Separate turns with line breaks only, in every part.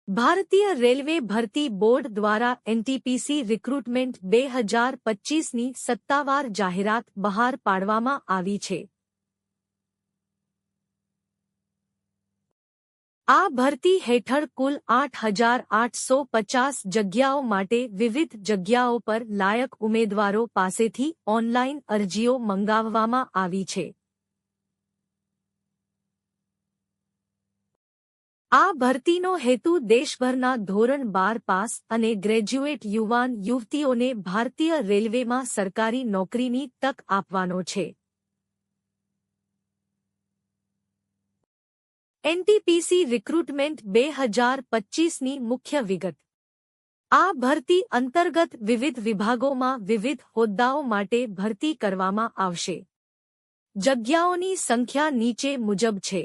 ભારતીય રેલવે ભરતી બોર્ડ દ્વારા એનટીપીસી રિક્રુટમેન્ટ 2025ની સત્તાવાર જાહેરાત બહાર પાડવામાં આવી છે. આ ભરતી હેઠળ કુલ 8,850 જગ્યાઓ માટે વિવિધ જગ્યાઓ પર લાયક ઉમેદવારો પાસેથી ઓનલાઈન અરજીઓ મંગાવવામાં આવી છે. આ ભરતીનો હેતુ દેશભરના ધોરણ 12 પાસ અને ગ્રેજ્યુએટ યુવાન યુવતીઓને ભારતીય રેલવેમાં સરકારી નોકરીની તક આપવાનો છે. એનટીપીસી રિક્રુટમેન્ટ 2025ની મુખ્ય વિગત. આ ભરતી અંતર્ગત વિવિધ વિભાગોમાં વિવિધ હોદ્દાઓ માટે ભરતી કરવામાં આવશે. જગ્યાઓની સંખ્યા નીચે મુજબ છે.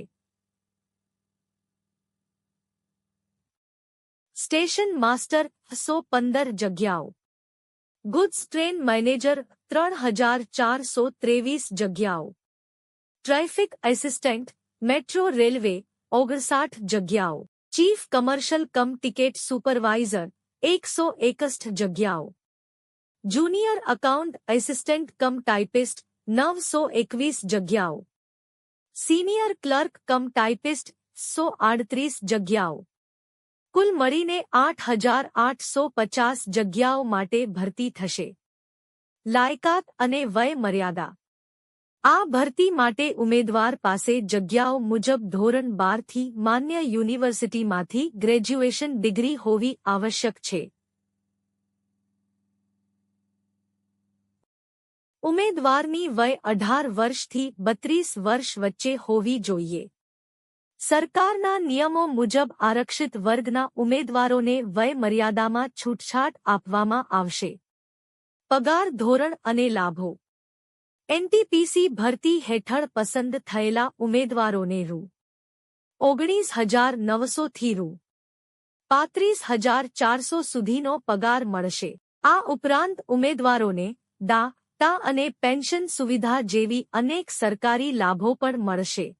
સ્ટેશન માસ્ટર 115 જગ્યાઓ. ગુડ્સ ટ્રેન મેનેજર 3,423 જગ્યાઓ. ટ્રાફિક એસિસ્ટન્ટ મેટ્રો રેલવે 59 જગ્યાઓ. ચીફ કમર્શિયલ કમ ટિકિટ સુપરવાઇઝર 161 જગ્યાઓ. જુનિયર અકાઉન્ટ એસિસ્ટન્ટ કમ ટાઇપિસ્ટ 921 જગ્યાઓ. સિનિયર ક્લર્ક કમ ટાઇપિસ્ટ 138 જગ્યાઓ. કુલ મળીને 8,850 જગ્યાઓ માટે ભરતી થશે. લાયકાત અને વય મર્યાદા. આ ભરતી માટે ઉમેદવાર પાસે જગ્યાઓ મુજબ ધોરણ 12થી માન્ય યુનિવર્સિટીમાંથી ગ્રેજ્યુએશન ડિગ્રી હોવી આવશ્યક છે. ઉમેદવારની વય 18 વર્ષથી 32 વર્ષ વચ્ચે હોવી જોઈએ. સરકારના નિયમો મુજબ આરક્ષિત વર્ગના ઉમેદવારોને વય મર્યાદામાં છૂટછાટ આપવામાં આવશે. પગાર ધોરણ અને લાભો. એનટીપીસી ભરતી હેઠળ પસંદ થયેલા ઉમેદવારોને રૂ. 19,900 થી રૂ. 35,400 સુધીનો પગાર મળશે. આ ઉપરાંત ઉમેદવારોને ટા અને પેન્શન સુવિધા જેવી અનેક સરકારી લાભો પણ મળશે.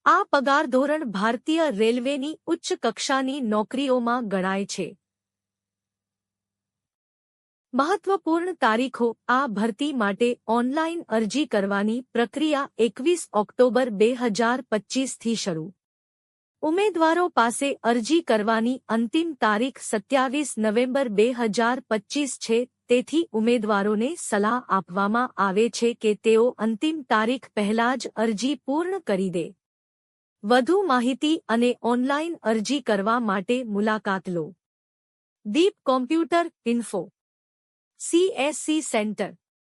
આ પગાર ધોરણ ભારતીય રેલવેની ઉચ્ચ કક્ષાની નોકરીઓમાં ગણાય છે. મહત્વપૂર્ણ તારીખો. આ ભરતી માટે ઓનલાઈન અરજી કરવાની પ્રક્રિયા 21 ઓક્ટોબર 2025થી શરૂ. ઉમેદવારો પાસે અરજી કરવાની અંતિમ તારીખ 27 નવેમ્બર 2025 છે. તેથી ઉમેદવારોને સલાહ આપવામાં આવે છે કે તેઓ અંતિમ તારીખ પહેલા જ અરજી પૂર્ણ કરી દે. વધુ માહિતી અને ઓનલાઈન અરજી કરવા માટે મુલાકાત લો. દીપ કોમ્પ્યુટર ઇન્ફો. CSC centre.